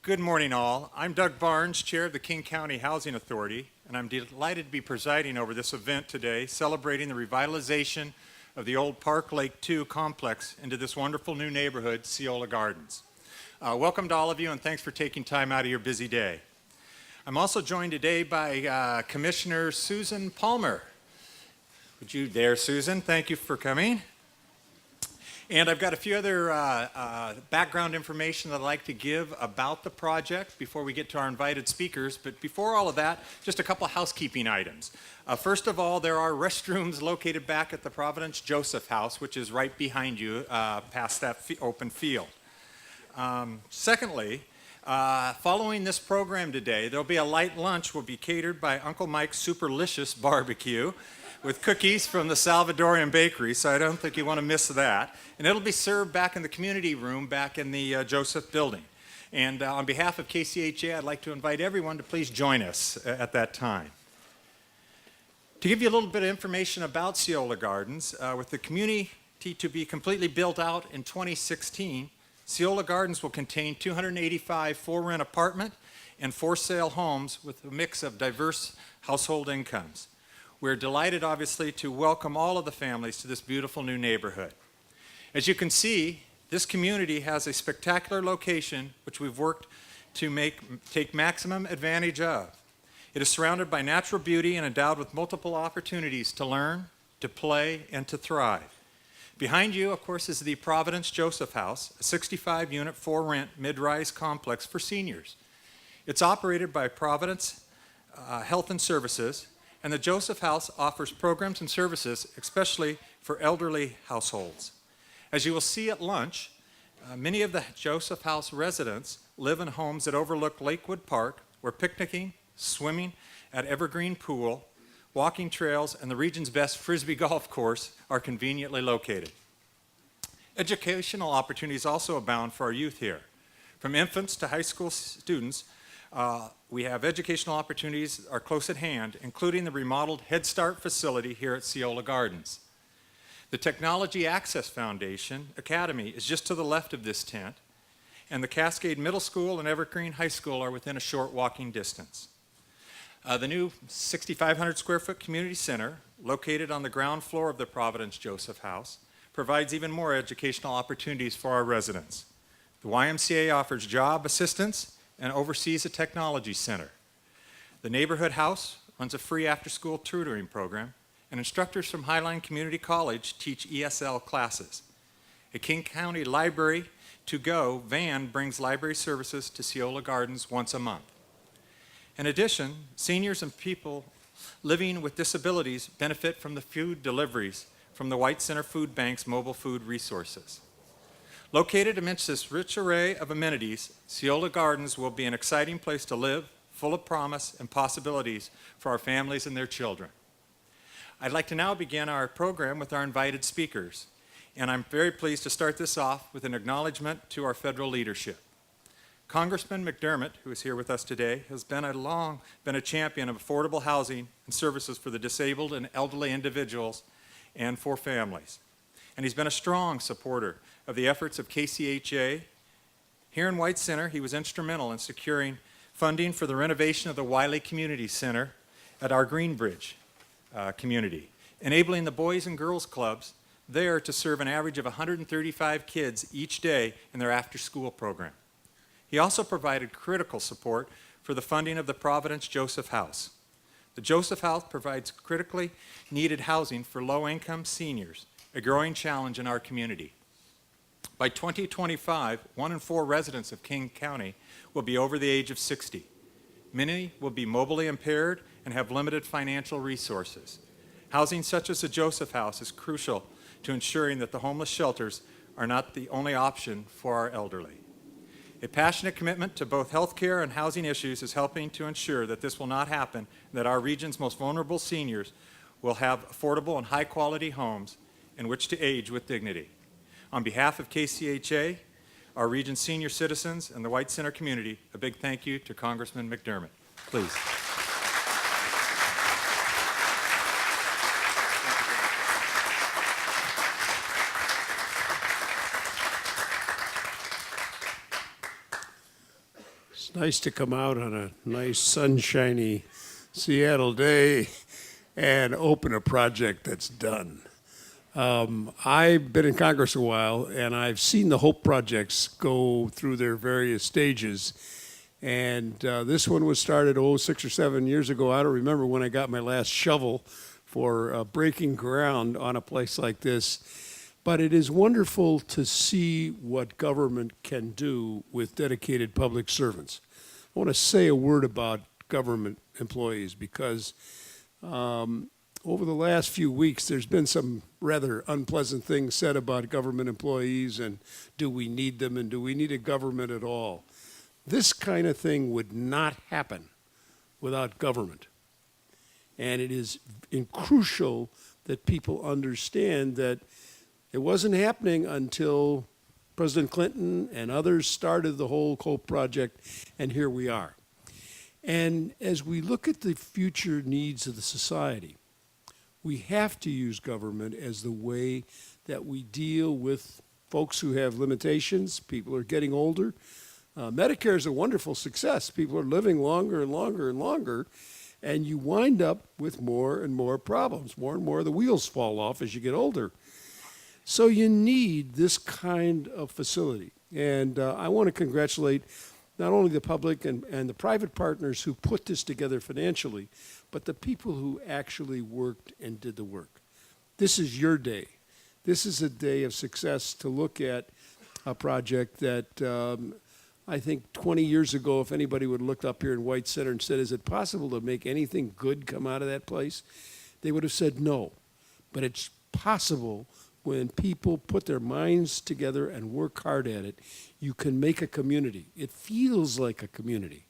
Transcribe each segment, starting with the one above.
Good morning, all. I'm Doug Barnes, Chair of the King County Housing Authority, and I'm delighted to be presiding over this event today, celebrating the revitalization of the old Park Lake 2 complex into this wonderful new neighborhood, Seola Gardens. Welcome to all of you, and thanks for taking time out of your busy day. I'm also joined today by Commissioner Susan Palmer. Would you there, Susan? Thank you for coming. And I've got a few other background information that I'd like to give about the project before we get to our invited speakers. But before all of that, just a couple of housekeeping items. First of all, there are restrooms located back at the Providence Joseph House, which is right behind you past that open field. Secondly, following this program today, there'll be a light lunch will be catered by Uncle Mike's Superlicious Barbecue with cookies from the Salvadorian Bakery, so I don't think you want to miss that. And it'll be served back in the community room back in the Joseph building. And on behalf of KCHA, I'd like to invite everyone to please join us at that time. To give you a little bit of information about Seola Gardens, with the community to be completely built out in 2016, Seola Gardens will contain 285 for-rent apartment and for-sale homes with a mix of diverse household incomes. We're delighted, obviously, to welcome all of the families to this beautiful new neighborhood. As you can see, this community has a spectacular location which we've worked to take maximum advantage of. It is surrounded by natural beauty and endowed with multiple opportunities to learn, to play, and to thrive. Behind you, of course, is the Providence Joseph House, a 65-unit for-rent mid-rise complex for seniors. It's operated by Providence Health and Services, and the Joseph House offers programs and services, especially for elderly households. As you will see at lunch, many of the Joseph House residents live in homes that overlook Lakewood Park, where picnicking, swimming at Evergreen Pool, walking trails, and the region's best Frisbee golf course are conveniently located. Educational opportunities also abound for our youth here. From infants to high school students, we have educational opportunities are close at hand, including the remodeled Head Start facility here at Seola Gardens. The Technology Access Foundation Academy is just to the left of this tent, and the Cascade Middle School and Evergreen High School are within a short walking distance. The new 6,500 square foot community center, located on the ground floor of the Providence Joseph House, provides even more educational opportunities for our residents. The YMCA offers job assistance and oversees a technology center. The neighborhood house runs a free after-school tutoring program, and instructors from Highline Community College teach ESL classes. A King County Library to Go van brings library services to Seola Gardens once a month. In addition, seniors and people living with disabilities benefit from the food deliveries from the White Center Food Bank's mobile food resources. Located amidst this rich array of amenities, Seola Gardens will be an exciting place to live, full of promise and possibilities for our families and their children. I'd like to now begin our program with our invited speakers, and I'm very pleased to start this off with an acknowledgement to our federal leadership. Congressman Mcdermott, who is here with us today, has long been a champion of affordable housing and services for the disabled and elderly individuals and for families. And he's been a strong supporter of the efforts of KCHA. Here in White Center, he was instrumental in securing funding for the renovation of the Wiley Community Center at our Greenbridge community, enabling the Boys and Girls Clubs there to serve an average of 135 kids each day in their after-school program. He also provided critical support for the funding of the Providence Joseph House. The Joseph House provides critically needed housing for low-income seniors, a growing challenge in our community. By 2025, 1 in 4 residents of King County will be over the age of 60. Many will be mobilely impaired and have limited financial resources. Housing such as the Joseph House is crucial to ensuring that the homeless shelters are not the only option for our elderly. A passionate commitment to both health care and housing issues is helping to ensure that this will not happen, and that our region's most vulnerable seniors will have affordable and high-quality homes in which to age with dignity. On behalf of KCHA, our region's senior citizens, and the White Center community, a big thank you to Congressman Mcdermott. Please. Nice to come out on a nice sunshiny Seattle day and open a project that's done. I've been in Congress a while, and I've seen the Hope projects go through their various stages. And this one was started 6 or 7 years ago. I don't remember when I got my last shovel for breaking ground on a place like this. But it is wonderful to see what government can do with dedicated public servants. I want to say a word about government employees because over the last few weeks, there's been some rather unpleasant things said about government employees and do we need them and do we need a government at all? This kind of thing would not happen without government. And it is crucial that people understand that it wasn't happening until President Clinton and others started the whole Hope project, and here we are. And as we look at the future needs of the society, we have to use government as the way that we deal with folks who have limitations. People are getting older. Medicare is a wonderful success. People are living longer and longer and longer, and you wind up with more and more problems. More and more of the wheels fall off as you get older. So you need this kind of facility. And I want to congratulate not only the public and the private partners who put this together financially, but the people who actually worked and did the work. This is your day. This is a day of success to look at a project that I think 20 years ago, if anybody would have looked up here in White Center and said, is it possible to make anything good come out of that place? They would have said no. But it's possible when people put their minds together and work hard at it, you can make a community. It feels like a community.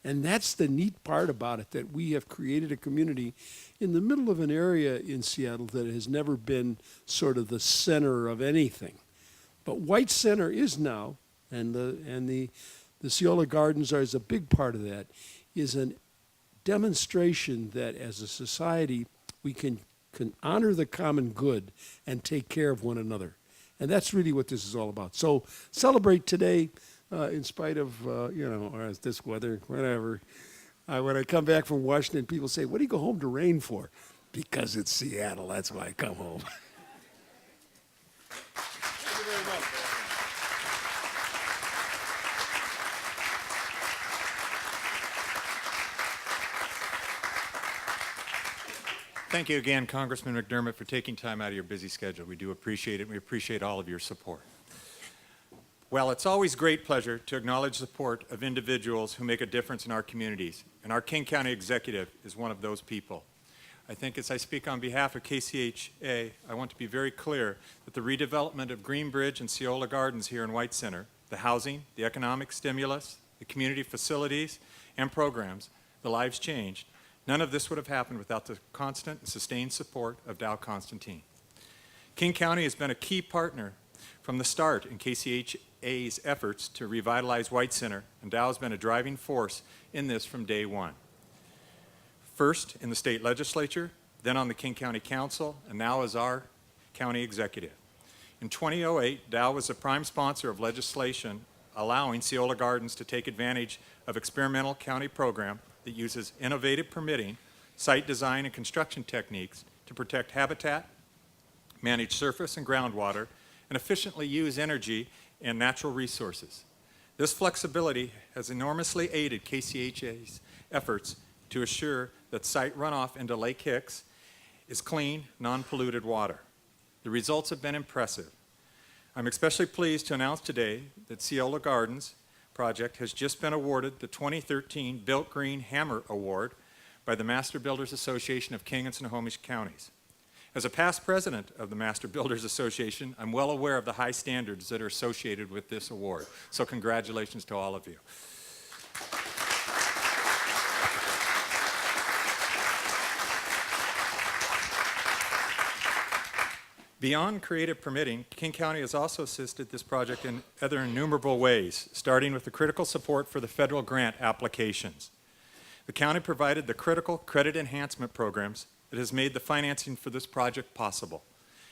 And that's the neat part about it, that we have created a community in the middle of an area in Seattle that has never been sort of the center of anything. But White Center is now, and the Seola Gardens is a big part of that, is a demonstration that as a society we can honor the common good and take care of one another. And that's really what this is all about. So celebrate today in spite of, or this weather, whatever. When I come back from Washington, people say, what do you go home to rain for? Because it's Seattle. That's why I come home. Thank you very much. Thank you again, Congressman McDermott, for taking time out of your busy schedule. We do appreciate it. We appreciate all of your support. Well, it's always great pleasure to acknowledge the support of individuals who make a difference in our communities, and our King County Executive is one of those people. I think as I speak on behalf of KCHA, I want to be very clear that the redevelopment of Greenbridge and Seola Gardens here in White Center, the housing, the economic stimulus, the community facilities and programs, the lives changed, none of this would have happened without the constant and sustained support of Dow Constantine. King County has been a key partner from the start in KCHA's efforts to revitalize White Center, and Dow has been a driving force in this from day one. First in the state legislature, then on the King County Council, and now as our county executive. In 2008, Dow was a prime sponsor of legislation allowing Seola Gardens to take advantage of experimental county program that uses innovative permitting, site design, and construction techniques to protect habitat, manage surface and groundwater, and efficiently use energy and natural resources. This flexibility has enormously aided KCHA's efforts to assure that site runoff into Lake Hicks is clean, non-polluted water. The results have been impressive. I'm especially pleased to announce today that Seola Gardens project has just been awarded the 2013 Built Green Hammer Award by the Master Builders Association of King and Snohomish Counties. As a past president of the Master Builders Association, I'm well aware of the high standards that are associated with this award. So congratulations to all of you. Beyond creative permitting, King County has also assisted this project in other innumerable ways, starting with the critical support for the federal grant applications. The county provided the critical credit enhancement programs that has made the financing for this project possible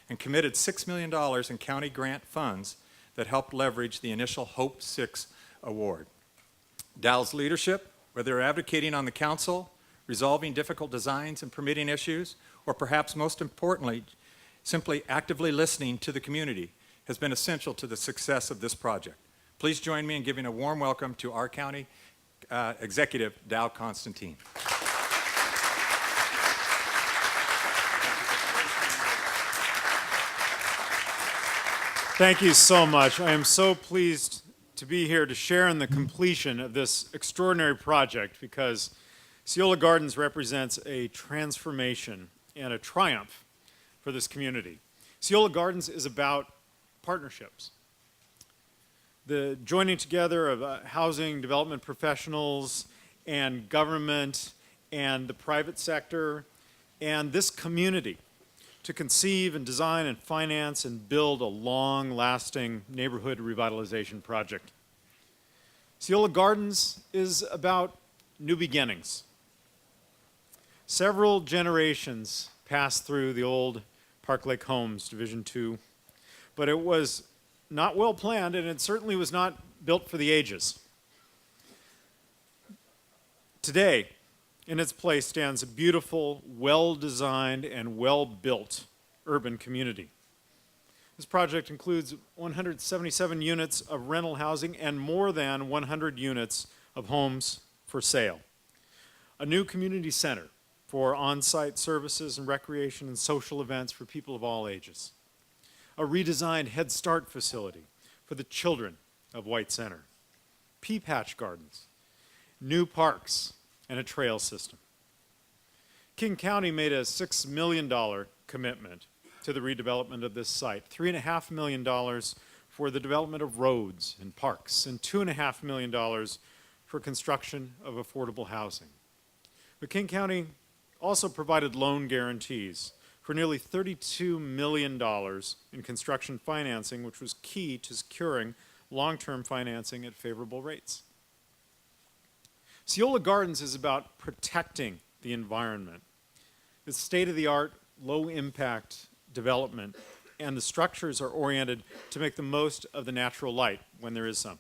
and committed $6 million in county grant funds that helped leverage the initial Hope 6 award. Dal's leadership, whether advocating on the council, resolving difficult designs and permitting issues, or perhaps most importantly, simply actively listening to the community, has been essential to the success of this project. Please join me in giving a warm welcome to our county executive, Dal Constantine. Thank you so much. I am so pleased to be here to share in the completion of this extraordinary project because Seola Gardens represents a transformation and a triumph for this community. Seola Gardens is about partnerships. The joining together of housing development professionals and government and the private sector and this community to conceive and design and finance and build a long-lasting neighborhood revitalization project. Seola Gardens is about new beginnings. Several generations passed through the old Park Lake Homes, Division 2, but it was not well planned and it certainly was not built for the ages. Today, in its place stands a beautiful, well-designed, and well-built urban community. This project includes 177 units of rental housing and more than 100 units of homes for sale. A new community center for on-site services and recreation and social events for people of all ages. A redesigned Head Start facility for the children of White Center. Pea patch gardens, new parks, and a trail system. King County made a $6 million commitment to the redevelopment of this site, $3.5 million for the development of roads and parks, and $2.5 million for construction of affordable housing. But King County also provided loan guarantees for nearly $32 million in construction financing, which was key to securing long-term financing at favorable rates. Seola Gardens is about protecting the environment. It's state-of-the-art, low-impact development, and the structures are oriented to make the most of the natural light when there is some.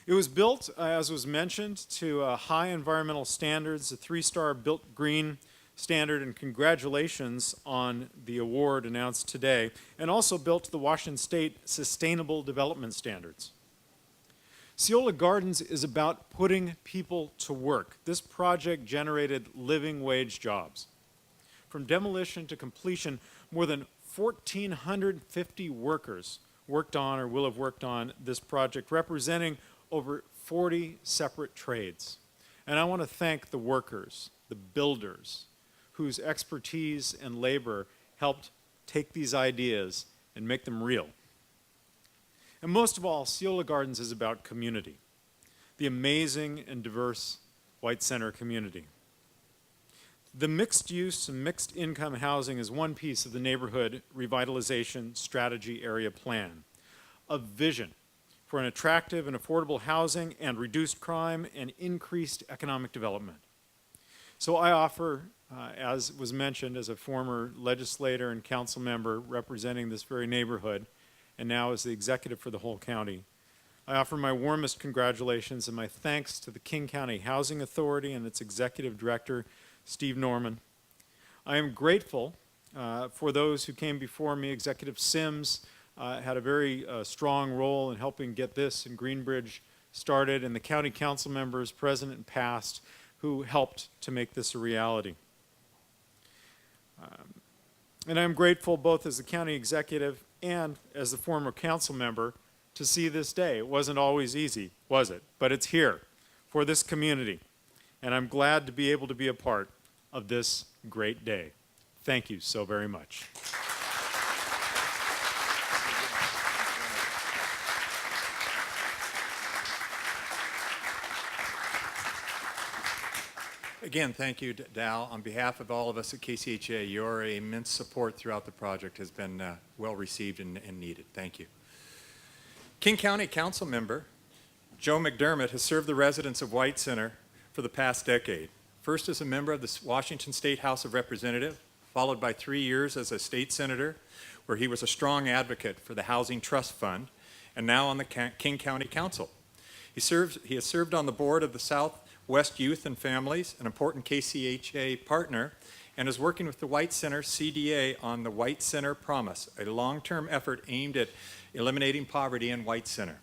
It was built, as was mentioned, to high environmental standards, a 3-star built green standard, and congratulations on the award announced today, and also built to the Washington State Sustainable Development Standards. Seola Gardens is about putting people to work. This project generated living wage jobs. From demolition to completion, more than 1,450 workers worked on or will have worked on this project, representing over 40 separate trades. And I want to thank the workers, the builders, whose expertise and labor helped take these ideas and make them real. And most of all, Seola Gardens is about community, the amazing and diverse White Center community. The mixed use and mixed income housing is one piece of the neighborhood revitalization strategy area plan, a vision for an attractive and affordable housing and reduced crime and increased economic development. So I offer, as was mentioned, as a former legislator and council member representing this very neighborhood, and now as the executive for the whole county, I offer my warmest congratulations and my thanks to the King County Housing Authority and its executive director, Steve Norman. I am grateful for those who came before me. Executive Sims had a very strong role in helping get this in Greenbridge started, and the county council members, present and past, who helped to make this a reality. And I'm grateful both as the county executive and as the former council member to see this day. It wasn't always easy, was it? But it's here for this community. And I'm glad to be able to be a part of this great day. Thank you so very much. Again, thank you, Dal. On behalf of all of us at KCHA, your immense support throughout the project has been well received and needed. Thank you. King County Council member Joe Mcdermott has served the residents of White Center for the past decade. First as a member of the Washington State House of Representatives, followed by 3 years as a state senator, where he was a strong advocate for the Housing Trust Fund, and now on the King County Council. He has served on the board of the Southwest Youth and Families, an important KCHA partner, and is working with the White Center CDA on the White Center Promise, a long-term effort aimed at eliminating poverty in White Center.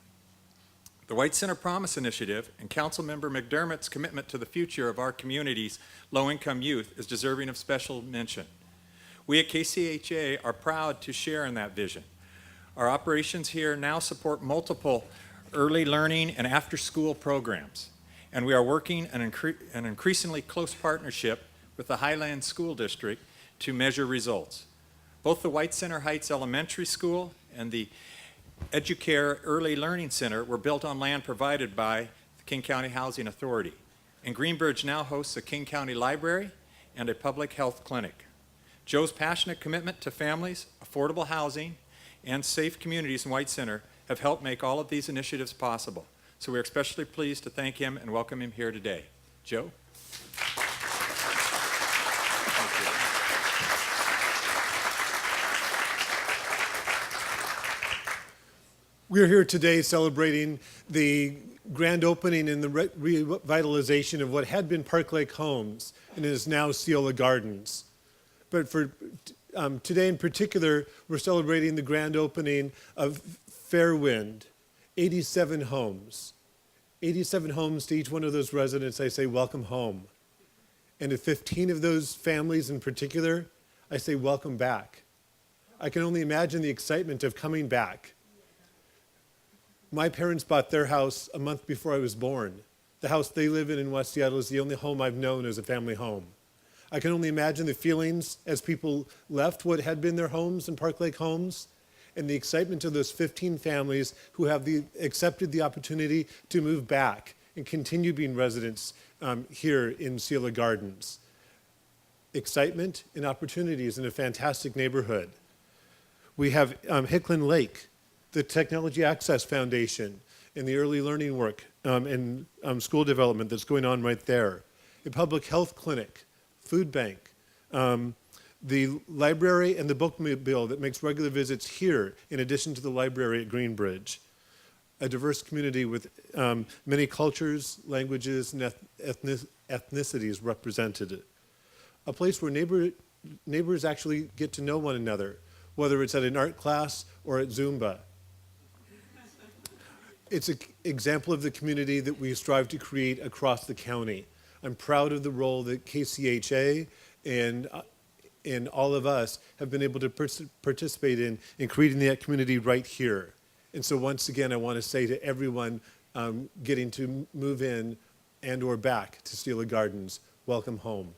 The White Center Promise Initiative and Councilmember McDermott's commitment to the future of our community's low-income youth is deserving of special mention. We at KCHA are proud to share in that vision. Our operations here now support multiple early learning and after-school programs, and we are working an increasingly close partnership with the Highland School District to measure results. Both the White Center Heights Elementary School and the EduCare Early Learning Center were built on land provided by the King County Housing Authority, and Greenbridge now hosts a King County Library and a public health clinic. Joe's passionate commitment to families, affordable housing, and safe communities in White Center have helped make all of these initiatives possible. So we're especially pleased to thank him and welcome him here today. Joe? We're here today celebrating the grand opening and the revitalization of what had been Park Lake Homes and is now Seola Gardens. But for today in particular, we're celebrating the grand opening of Fairwind, 87 homes. 87 homes to each one of those residents, I say, welcome home. And to 15 of those families in particular, I say, welcome back. I can only imagine the excitement of coming back. My parents bought their house a month before I was born. The house they live in West Seattle is the only home I've known as a family home. I can only imagine the feelings as people left what had been their homes in Park Lake Homes and the excitement of those 15 families who have accepted the opportunity to move back and continue being residents here in Seola Gardens. Excitement and opportunities in a fantastic neighborhood. We have Hicklin Lake, the Technology Access Foundation, and the early learning work and school development that's going on right there. A public health clinic, food bank, the library and the bookmobile that makes regular visits here in addition to the library at Greenbridge. A diverse community with many cultures, languages, and ethnicities represented. A place where neighbors actually get to know one another, whether it's at an art class or at Zumba. It's an example of the community that we strive to create across the county. I'm proud of the role that KCHA and all of us have been able to participate in creating that community right here. And so once again, I want to say to everyone getting to move in and or back to Seola Gardens, welcome home.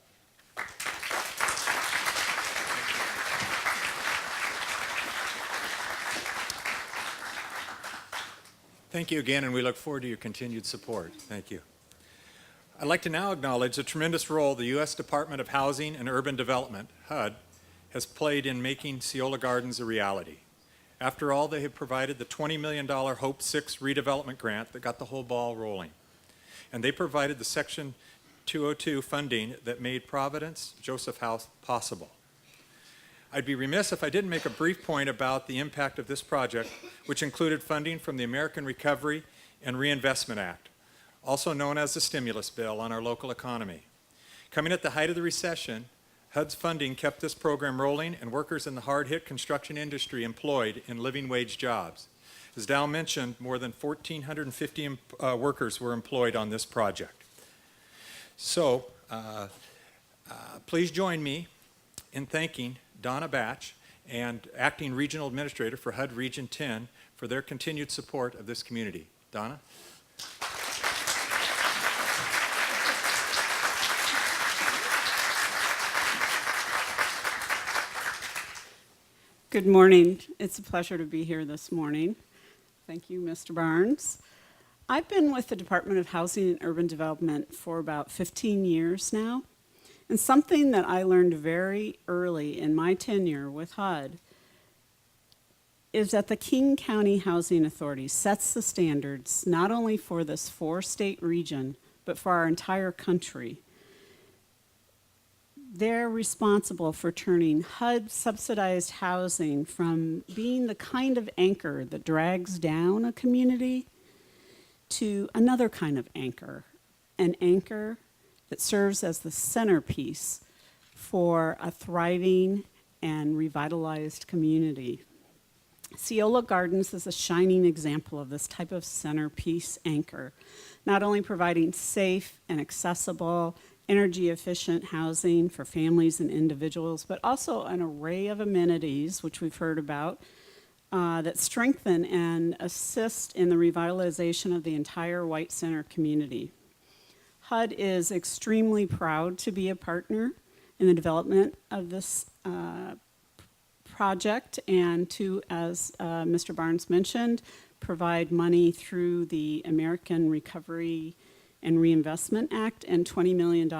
Thank you again, and we look forward to your continued support. Thank you. I'd like to now acknowledge the tremendous role the U.S. Department of Housing and Urban Development, HUD, has played in making Seola Gardens a reality. After all, they have provided the $20 million Hope 6 redevelopment grant that got the whole ball rolling. And they provided the Section 202 funding that made Providence Joseph House possible. I'd be remiss if I didn't make a brief point about the impact of this project, which included funding from the American Recovery and Reinvestment Act, also known as the stimulus bill, on our local economy. Coming at the height of the recession, HUD's funding kept this program rolling and workers in the hard-hit construction industry employed in living wage jobs. As Dow mentioned, more than 1,450 workers were employed on this project. So, please join me in thanking Donna Batch and Acting Regional Administrator for HUD Region 10 for their continued support of this community. Donna? Good morning. It's a pleasure to be here this morning. Thank you, Mr. Barnes. I've been with the Department of Housing and Urban Development for about 15 years now. And something that I learned very early in my tenure with HUD is that the King County Housing Authority sets the standards not only for this 4-state region, but for our entire country. They're responsible for turning HUD-subsidized housing from being the kind of anchor that drags down a community to another kind of anchor, an anchor that serves as the centerpiece for a thriving and revitalized community. Seola Gardens is a shining example of this type of centerpiece anchor, not only providing safe and accessible, energy-efficient housing for families and individuals, but also an array of amenities, which we've heard about, that strengthen and assist in the revitalization of the entire White Center community. HUD is extremely proud to be a partner in the development of this project and to, as Mr. Barnes mentioned, provide money through the American Recovery and Reinvestment Act and $20 million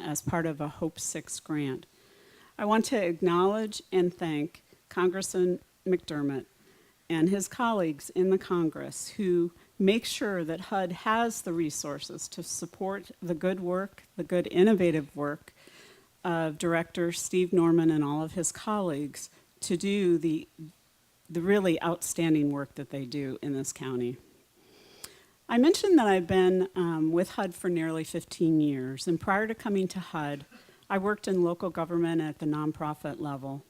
as part of a Hope 6 grant. I want to acknowledge and thank Congressman Mcdermott and his colleagues in the Congress who make sure that HUD has the resources to support the good work, the good innovative work of Director Steve Norman and all of his colleagues to do the really outstanding work that they do in this county. I mentioned that I've been with HUD for nearly 15 years, and prior to coming to HUD, I worked in local government at the nonprofit level.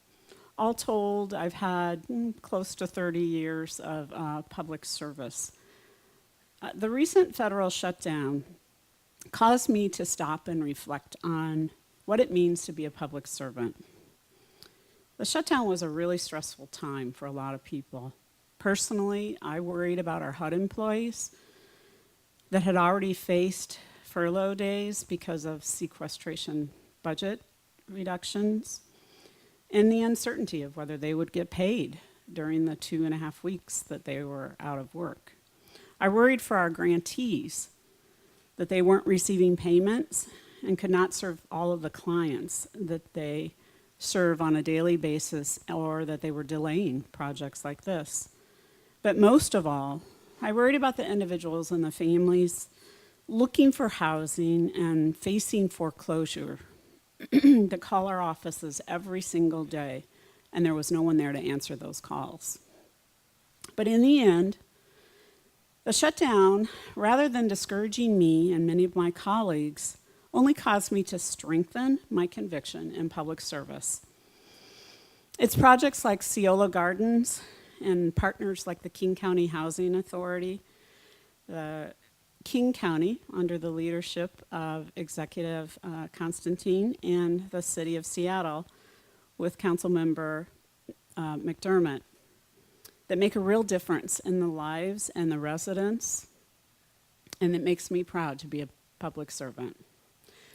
All told, I've had close to 30 years of public service. The recent federal shutdown caused me to stop and reflect on what it means to be a public servant. The shutdown was a really stressful time for a lot of people. Personally, I worried about our HUD employees that had already faced furlough days because of sequestration budget reductions and the uncertainty of whether they would get paid during the 2.5 weeks that they were out of work. I worried for our grantees that they weren't receiving payments and could not serve all of the clients that they serve on a daily basis, or that they were delaying projects like this. But most of all, I worried about the individuals and the families looking for housing and facing foreclosure that call our offices every single day, and there was no one there to answer those calls. But in the end, the shutdown, rather than discouraging me and many of my colleagues, only caused me to strengthen my conviction in public service. It's projects like Seola Gardens and partners like the King County Housing Authority, King County, under the leadership of Executive Constantine, and the City of Seattle with Councilmember Mcdermott, that make a real difference in the lives and the residents, and it makes me proud to be a public servant.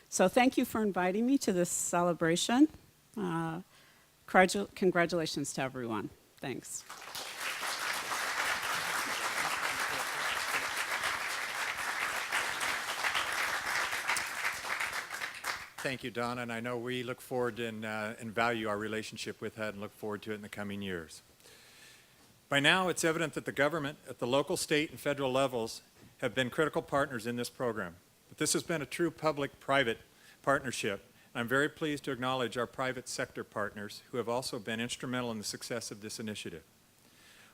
So thank you for inviting me to this celebration. Congratulations to everyone. Thanks. Thank you, Donna, and I know we look forward and value our relationship with HUD and look forward to it in the coming years. By now, it's evident that the government at the local, state, and federal levels have been critical partners in this program. But this has been a true public-private partnership. I'm very pleased to acknowledge our private sector partners who have also been instrumental in the success of this initiative.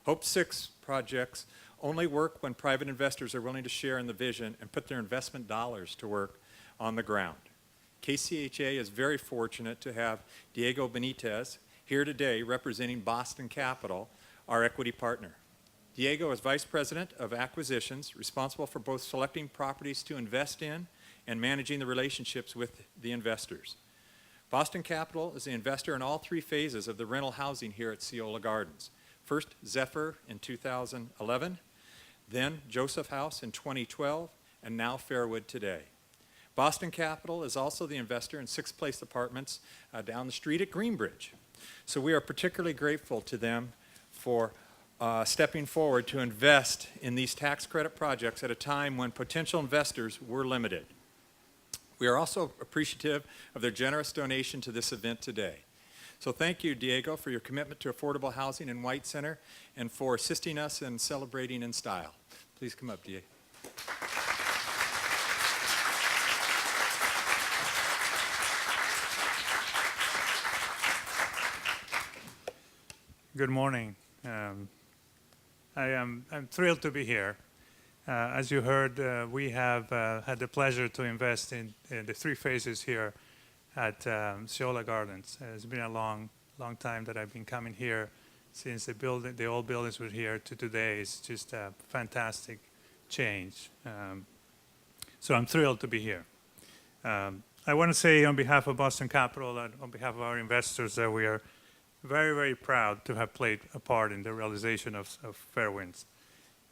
Hope 6 projects only work when private investors are willing to share in the vision and put their investment dollars to work on the ground. KCHA is very fortunate to have Diego Benitez here today representing Boston Capital, our equity partner. Diego is Vice President of Acquisitions, responsible for both selecting properties to invest in and managing the relationships with the investors. Boston Capital is the investor in all 3 phases of the rental housing here at Seola Gardens. First, Zephyr in 2011, then Joseph House in 2012, and now Fairwood today. Boston Capital is also the investor in 6 Place Apartments down the street at Greenbridge. So we are particularly grateful to them for stepping forward to invest in these tax credit projects at a time when potential investors were limited. We are also appreciative of their generous donation to this event today. So thank you, Diego, for your commitment to affordable housing in White Center and for assisting us in celebrating in style. Please come up, Diego. Good morning. I'm thrilled to be here. As you heard, we have had the pleasure to invest in the 3 phases here at Seola Gardens. It's been a long time that I've been coming here since the old buildings were here to today. It's just a fantastic change. So I'm thrilled to be here. I want to say on behalf of Boston Capital and on behalf of our investors that we are very, very proud to have played a part in the realization of Fairwinds.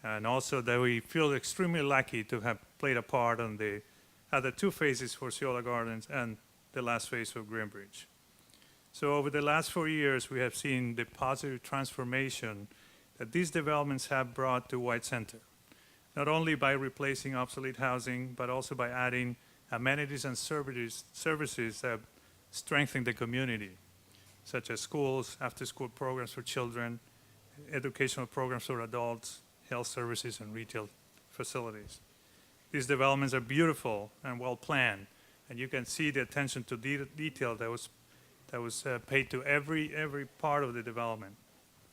And also that we feel extremely lucky to have played a part on the other 2 phases for Seola Gardens and the last phase for Greenbridge. So over the last 4 years, we have seen the positive transformation that these developments have brought to White Center, not only by replacing obsolete housing, but also by adding amenities and services that strengthen the community, such as schools, after-school programs for children, educational programs for adults, health services, and retail facilities. These developments are beautiful and well-planned, and you can see the attention to detail that was paid to every part of the development,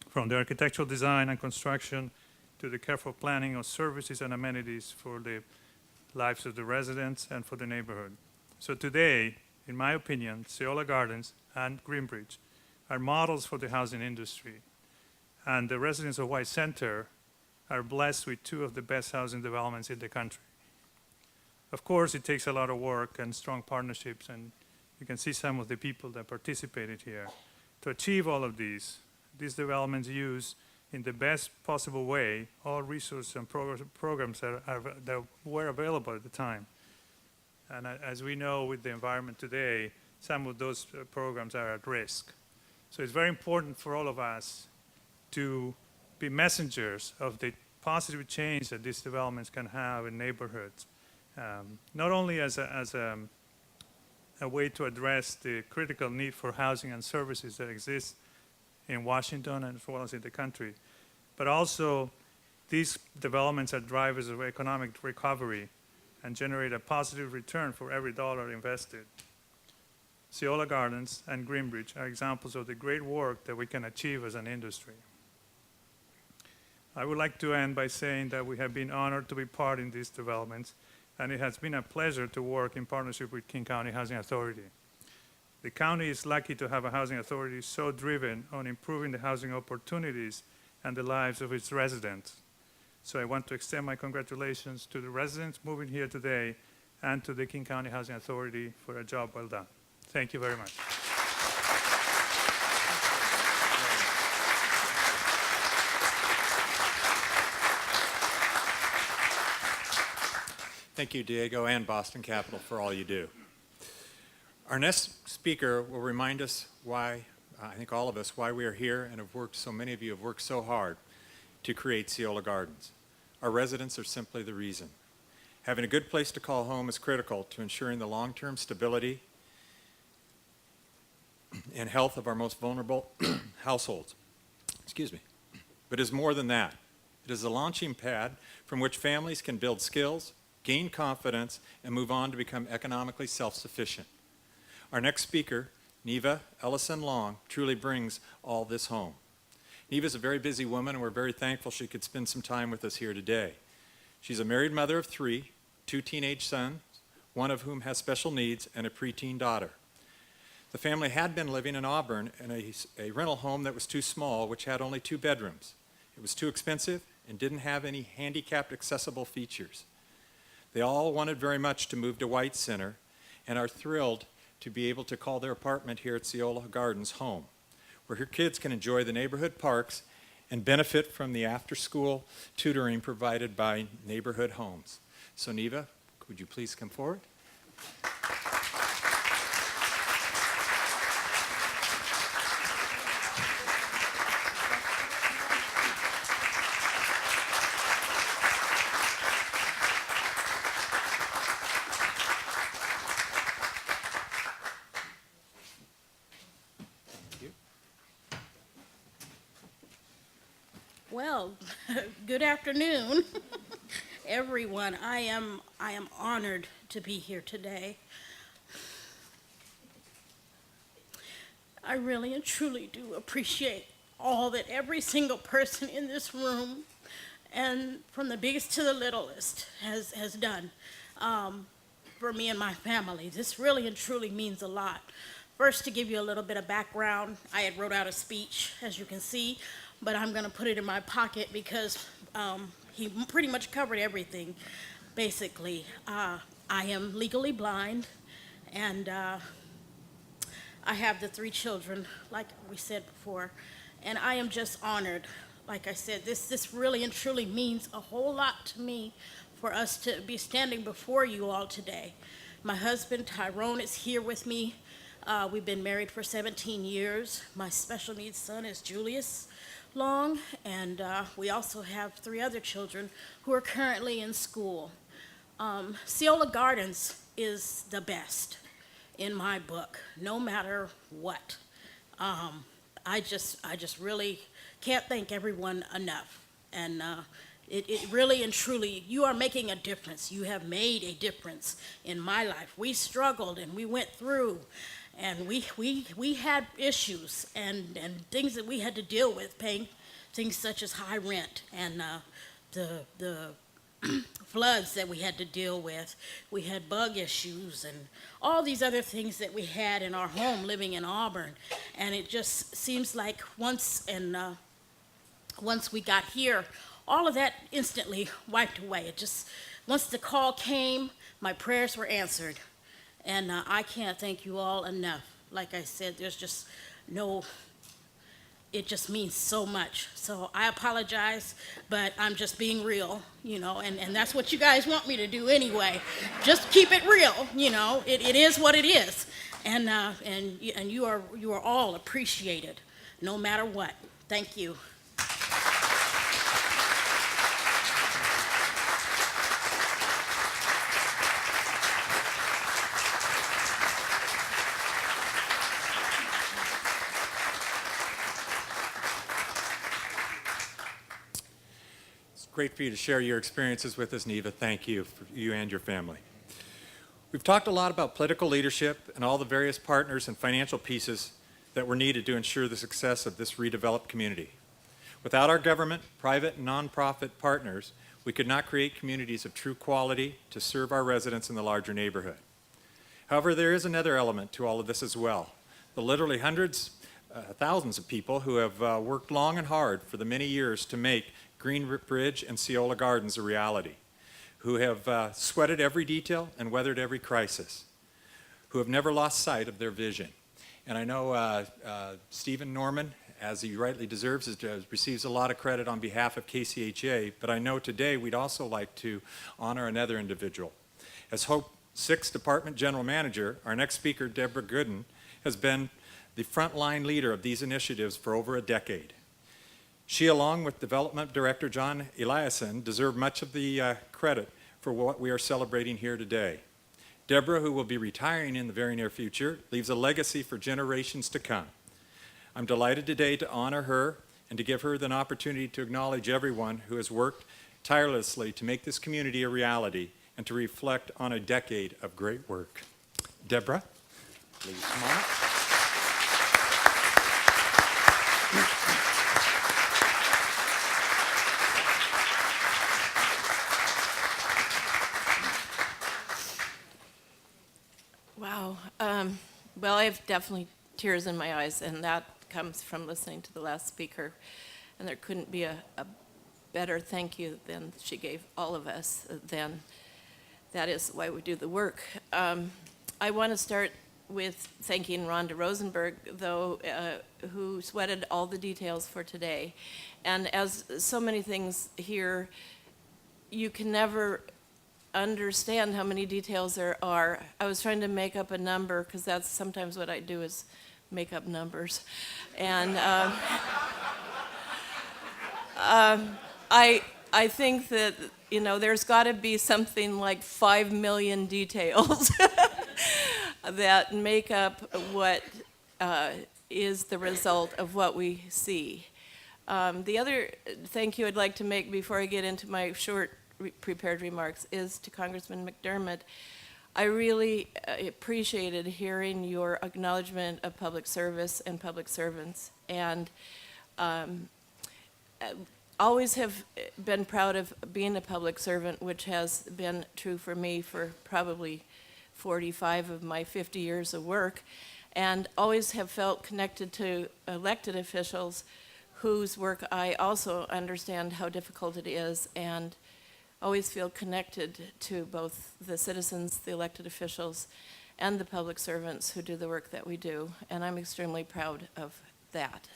from the architectural design and construction to the careful planning of services and amenities for the lives of the residents and for the neighborhood. So today, in my opinion, Seola Gardens and Greenbridge are models for the housing industry, and the residents of White Center are blessed with 2 of the best housing developments in the country. Of course, it takes a lot of work and strong partnerships, and you can see some of the people that participated here. To achieve all of these developments use in the best possible way all resources and programs that were available at the time. And as we know with the environment today, some of those programs are at risk. So it's very important for all of us to be messengers of the positive change that these developments can have in neighborhoods, not only as a way to address the critical need for housing and services that exist in Washington and as well as in the country, but also these developments are drivers of economic recovery and generate a positive return for every dollar invested. Seola Gardens and Greenbridge are examples of the great work that we can achieve as an industry. I would like to end by saying that we have been honored to be part in these developments, and it has been a pleasure to work in partnership with King County Housing Authority. The county is lucky to have a housing authority so driven on improving the housing opportunities and the lives of its residents. So I want to extend my congratulations to the residents moving here today and to the King County Housing Authority for a job well done. Thank you very much. Thank you, Diego, and Boston Capital for all you do. Our next speaker will remind us why, I think all of us, why we are here and have worked, so many of you have worked so hard to create Seola Gardens. Our residents are simply the reason. Having a good place to call home is critical to ensuring the long-term stability and health of our most vulnerable households. Excuse me. But it is more than that. It is a launching pad from which families can build skills, gain confidence, and move on to become economically self-sufficient. Our next speaker, Neva Ellison-Long, truly brings all this home. Neva's a very busy woman, and we're very thankful she could spend some time with us here today. She's a married mother of 3, 2 teenage sons, one of whom has special needs, and a preteen daughter. The family had been living in Auburn in a rental home that was too small, which had only 2 bedrooms. It was too expensive and didn't have any handicapped accessible features. They all wanted very much to move to White Center and are thrilled to be able to call their apartment here at Seola Gardens home, where her kids can enjoy the neighborhood parks and benefit from the after-school tutoring provided by neighborhood homes. So Neva, would you please come forward? Well, good afternoon, everyone. I am honored to be here today. I really and truly do appreciate all that every single person in this room and from the biggest to the littlest has done for me and my family. This really and truly means a lot. First, to give you a little bit of background, I had wrote out a speech, as you can see, but I'm going to put it in my pocket because he pretty much covered everything, basically. I am legally blind, and I have the 3 children, like we said before, and I am just honored. Like I said, this really and truly means a whole lot to me for us to be standing before you all today. My husband, Tyrone, is here with me. We've been married for 17 years. My special needs son is Julius Long, and we also have 3 other children who are currently in school. Seola Gardens is the best in my book, no matter what. I just really can't thank everyone enough. And it really and truly, you are making a difference. You have made a difference in my life. We struggled and we went through, and we had issues and things that we had to deal with, paying things such as high rent and the floods that we had to deal with. We had bug issues and all these other things that we had in our home living in Auburn. And it just seems like once we got here, all of that instantly wiped away. It just, once the call came, my prayers were answered. And I can't thank you all enough. Like I said, there's just no, it just means so much. So I apologize, but I'm just being real, and that's what you guys want me to do anyway. Just keep it real, it is what it is. And you are all appreciated, no matter what. Thank you. Great for you to share your experiences with us, Neva. Thank you, for you and your family. We've talked a lot about political leadership and all the various partners and financial pieces that were needed to ensure the success of this redeveloped community. Without our government, private, and nonprofit partners, we could not create communities of true quality to serve our residents in the larger neighborhood. However, there is another element to all of this as well. The literally hundreds, thousands of people who have worked long and hard for the many years to make Greenbridge and Seola Gardens a reality, who have sweated every detail and weathered every crisis, who have never lost sight of their vision. And I know Stephen Norman, as he rightly deserves, receives a lot of credit on behalf of KCHA, but I know today we'd also like to honor another individual. As Hope 6 Department General Manager, our next speaker, Deborah Gooden, has been the frontline leader of these initiatives for over a decade. She, along with Development Director John Eliason, deserve much of the credit for what we are celebrating here today. Deborah, who will be retiring in the very near future, leaves a legacy for generations to come. I'm delighted today to honor her and to give her an opportunity to acknowledge everyone who has worked tirelessly to make this community a reality and to reflect on a decade of great work. Deborah, please come on up. Wow. Well, I have definitely tears in my eyes, and that comes from listening to the last speaker. And there couldn't be a better thank you than she gave all of us. Then that is why we do the work. I want to start with thanking Rhonda Rosenberg, though, who sweated all the details for today. And as so many things here, you can never understand how many details there are. I was trying to make up a number, because that's sometimes what I do, is make up numbers. And I think that, there's got to be something like 5 million details that make up what is the result of what we see. The other thank you I'd like to make before I get into my short prepared remarks is to Congressman Mcdermott. I really appreciated hearing your acknowledgement of public service and public servants. And always have been proud of being a public servant, which has been true for me for probably 45 of my 50 years of work, and always have felt connected to elected officials whose work I also understand how difficult it is, and always feel connected to both the citizens, the elected officials, and the public servants who do the work that we do, and I'm extremely proud of that.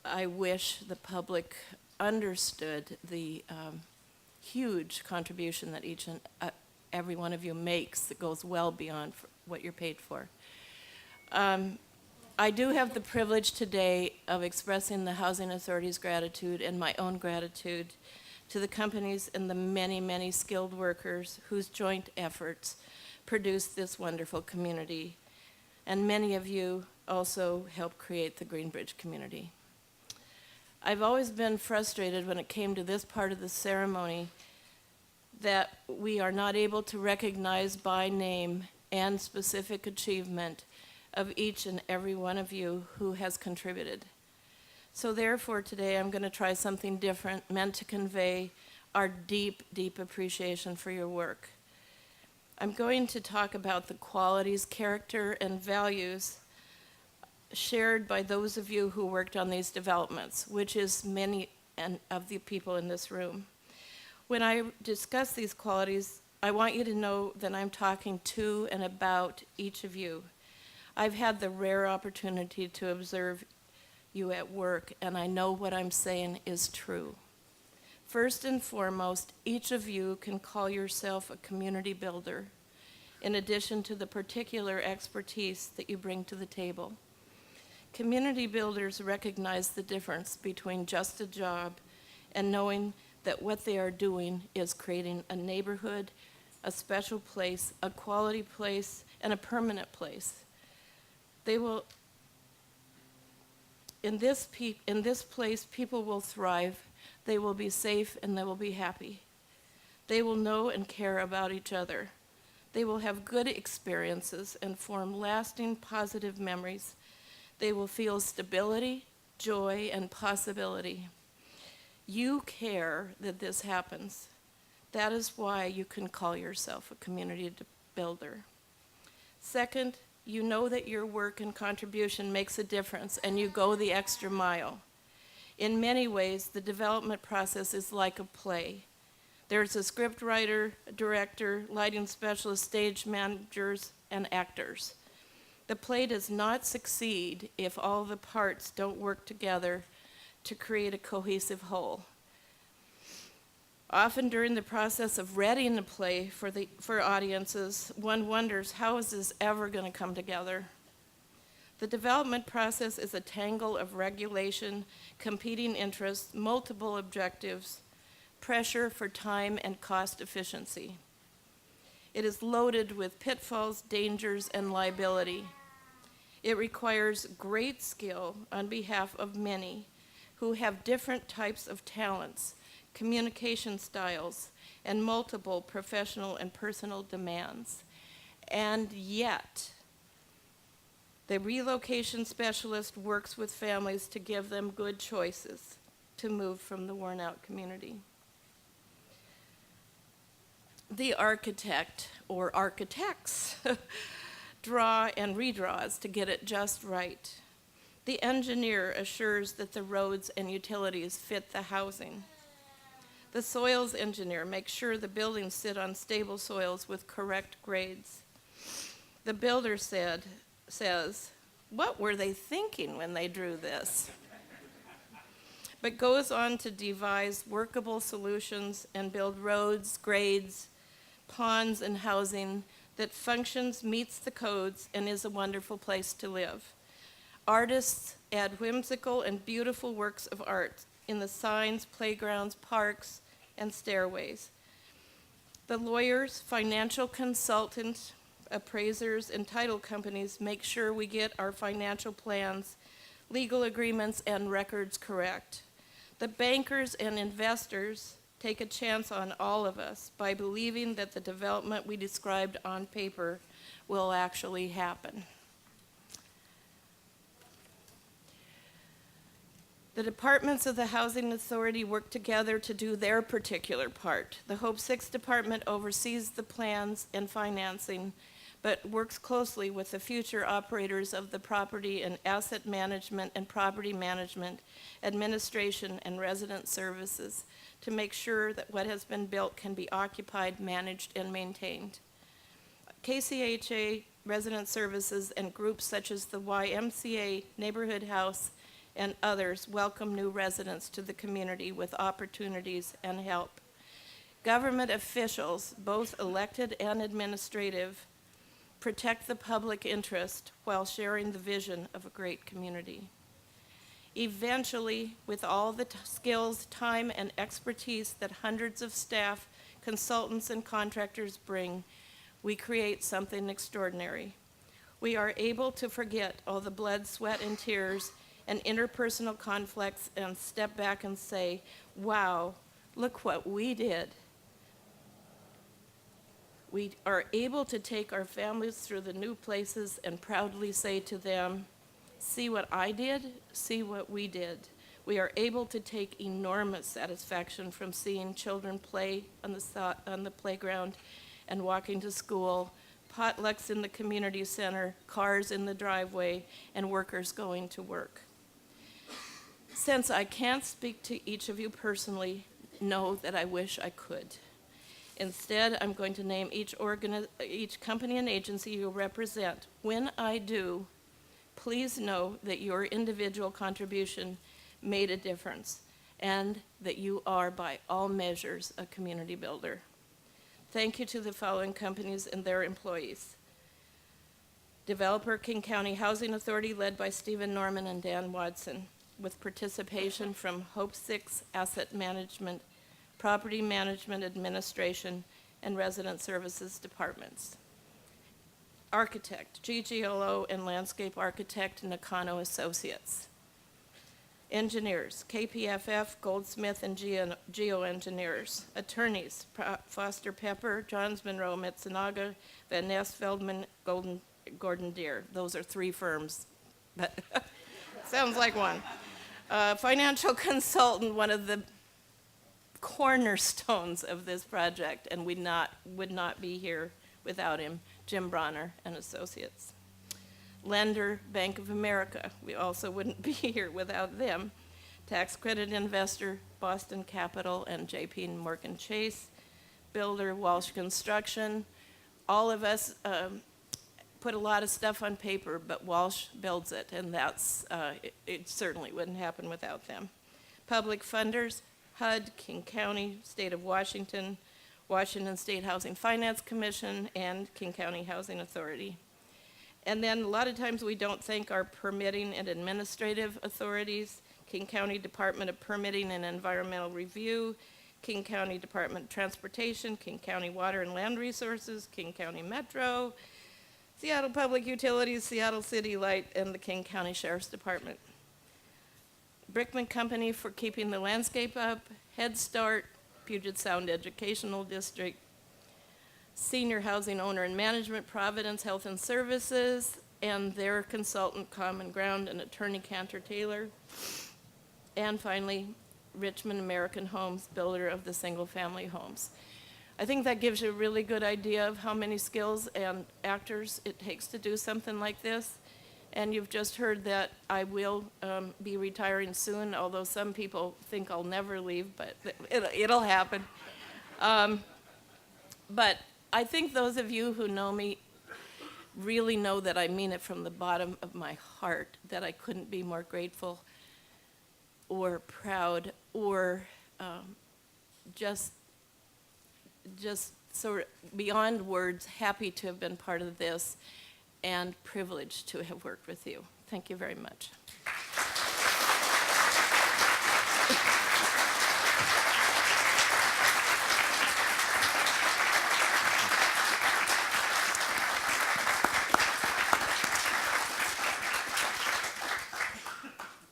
I wish the public understood the huge contribution that each and every one of you makes that goes well beyond what you're paid for. I do have the privilege today of expressing the Housing Authority's gratitude and my own gratitude to the companies and the many, many skilled workers whose joint efforts produce this wonderful community. And many of you also helped create the Greenbridge community. I've always been frustrated when it came to this part of the ceremony that we are not able to recognize by name and specific achievement of each and every one of you who has contributed. So therefore today I'm going to try something different, meant to convey our deep, deep appreciation for your work. I'm going to talk about the qualities, character, and values shared by those of you who worked on these developments, which is many of the people in this room. When I discuss these qualities, I want you to know that I'm talking to and about each of you. I've had the rare opportunity to observe you at work, and I know what I'm saying is true. First and foremost, each of you can call yourself a community builder, in addition to the particular expertise that you bring to the table. Community builders recognize the difference between just a job and knowing that what they are doing is creating a neighborhood, a special place, a quality place, and a permanent place. They will, in this place, people will thrive, they will be safe, and they will be happy. They will know and care about each other. They will have good experiences and form lasting positive memories. They will feel stability, joy, and possibility. You care that this happens. That is why you can call yourself a community builder. Second, you know that your work and contribution makes a difference, and you go the extra mile. In many ways, the development process is like a play. There's a script writer, a director, lighting specialist, stage managers, and actors. The play does not succeed if all the parts don't work together to create a cohesive whole. Often during the process of readying a play for audiences, one wonders, how is this ever going to come together? The development process is a tangle of regulation, competing interests, multiple objectives, pressure for time and cost efficiency. It is loaded with pitfalls, dangers, and liability. It requires great skill on behalf of many who have different types of talents, communication styles, and multiple professional and personal demands. And yet, the relocation specialist works with families to give them good choices to move from the worn-out community. The architect, or architects, draw and redraws to get it just right. The engineer assures that the roads and utilities fit the housing. The soils engineer makes sure the buildings sit on stable soils with correct grades. The builder says, what were they thinking when they drew this? But goes on to devise workable solutions and build roads, grades, ponds, and housing that functions, meets the codes, and is a wonderful place to live. Artists add whimsical and beautiful works of art in the signs, playgrounds, parks, and stairways. The lawyers, financial consultants, appraisers, and title companies make sure we get our financial plans, legal agreements, and records correct. The bankers and investors take a chance on all of us by believing that the development we described on paper will actually happen. The departments of the Housing Authority work together to do their particular part. The Hope 6 department oversees the plans and financing, but works closely with the future operators of the property and asset management and property management, administration, and resident services to make sure that what has been built can be occupied, managed, and maintained. KCHA, resident services, and groups such as the YMCA, Neighborhood House, and others welcome new residents to the community with opportunities and help. Government officials, both elected and administrative, protect the public interest while sharing the vision of a great community. Eventually, with all the skills, time, and expertise that hundreds of staff, consultants, and contractors bring, we create something extraordinary. We are able to forget all the blood, sweat, and tears and interpersonal conflicts and step back and say, wow, look what we did. We are able to take our families through the new places and proudly say to them, see what I did, see what we did. We are able to take enormous satisfaction from seeing children play on the playground and walking to school, potlucks in the community center, cars in the driveway, and workers going to work. Since I can't speak to each of you personally, know that I wish I could. Instead, I'm going to name each company and agency you represent. When I do, please know that your individual contribution made a difference and that you are, by all measures, a community builder. Thank you to the following companies and their employees. Developer King County Housing Authority, led by Stephen Norman and Dan Watson, with participation from Hope 6 Asset Management, Property Management Administration, and Resident Services Departments. Architect, GGLO and Landscape Architect, Nakano Associates. Engineers, KPFF, Goldsmith, and Geoengineers. Attorneys, Foster Pepper, Johns Monroe, Mitsunaga, Van Ness, Feldman, Gordon Deere. Those are 3 firms, but sounds like one. Financial consultant, one of the cornerstones of this project, and would not be here without him, Jim Bronner and Associates. Lender, Bank of America, we also wouldn't be here without them. Tax credit investor, Boston Capital and JP Morgan Chase. Builder, Walsh Construction. All of us put a lot of stuff on paper, but Walsh builds it, and that's, it certainly wouldn't happen without them. Public funders, HUD, King County, State of Washington, Washington State Housing Finance Commission, and King County Housing Authority. And then a lot of times we don't thank our permitting and administrative authorities, King County Department of Permitting and Environmental Review, King County Department of Transportation, King County Water and Land Resources, King County Metro, Seattle Public Utilities, Seattle City Light, and the King County Sheriff's Department. Brickman Company for keeping the landscape up, Head Start, Puget Sound Educational District, Senior Housing Owner and Management, Providence Health and Services, and their consultant, Common Ground, and attorney Cantor Taylor. And finally, Richmond American Homes, builder of the single-family homes. I think that gives you a really good idea of how many skills and actors it takes to do something like this. And you've just heard that I will be retiring soon, although some people think I'll never leave, but it'll happen. But I think those of you who know me really know that I mean it from the bottom of my heart, that I couldn't be more grateful or proud or just sort of beyond words, happy to have been part of this and privileged to have worked with you. Thank you very much.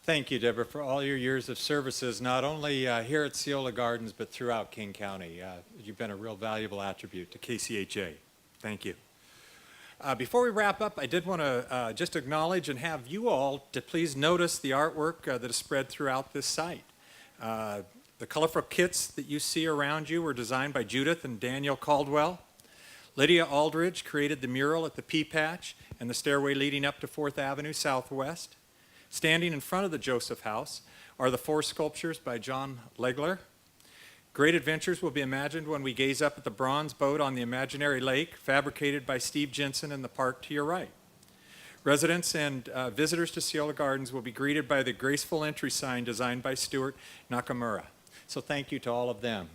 Thank you, Deborah, for all your years of services, not only here at Seola Gardens, but throughout King County. You've been a real valuable attribute to KCHA. Thank you. Before we wrap up, I did want to just acknowledge and have you all to please notice the artwork that is spread throughout this site. The colorful kits that you see around you were designed by Judith and Daniel Caldwell. Lydia Aldridge created the mural at the Pea Patch and the stairway leading up to 4th Avenue Southwest. Standing in front of the Joseph House are the 4 sculptures by John Legler. Great adventures will be imagined when we gaze up at the bronze boat on the imaginary lake, fabricated by Steve Jensen in the park to your right. Residents and visitors to Seola Gardens will be greeted by the graceful entry sign designed by Stuart Nakamura. So thank you to all of them.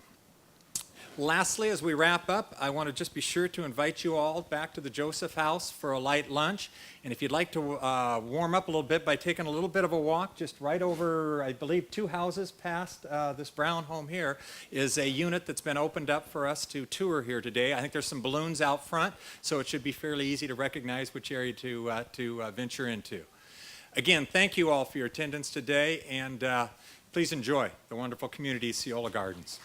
Lastly, as we wrap up, I want to just be sure to invite you all back to the Joseph House for a light lunch. And if you'd like to warm up a little bit by taking a little bit of a walk, just right over, I believe, 2 houses past this brown home here is a unit that's been opened up for us to tour here today. I think there's some balloons out front, so it should be fairly easy to recognize which area to venture into. Again, thank you all for your attendance today, and please enjoy the wonderful community of Seola Gardens.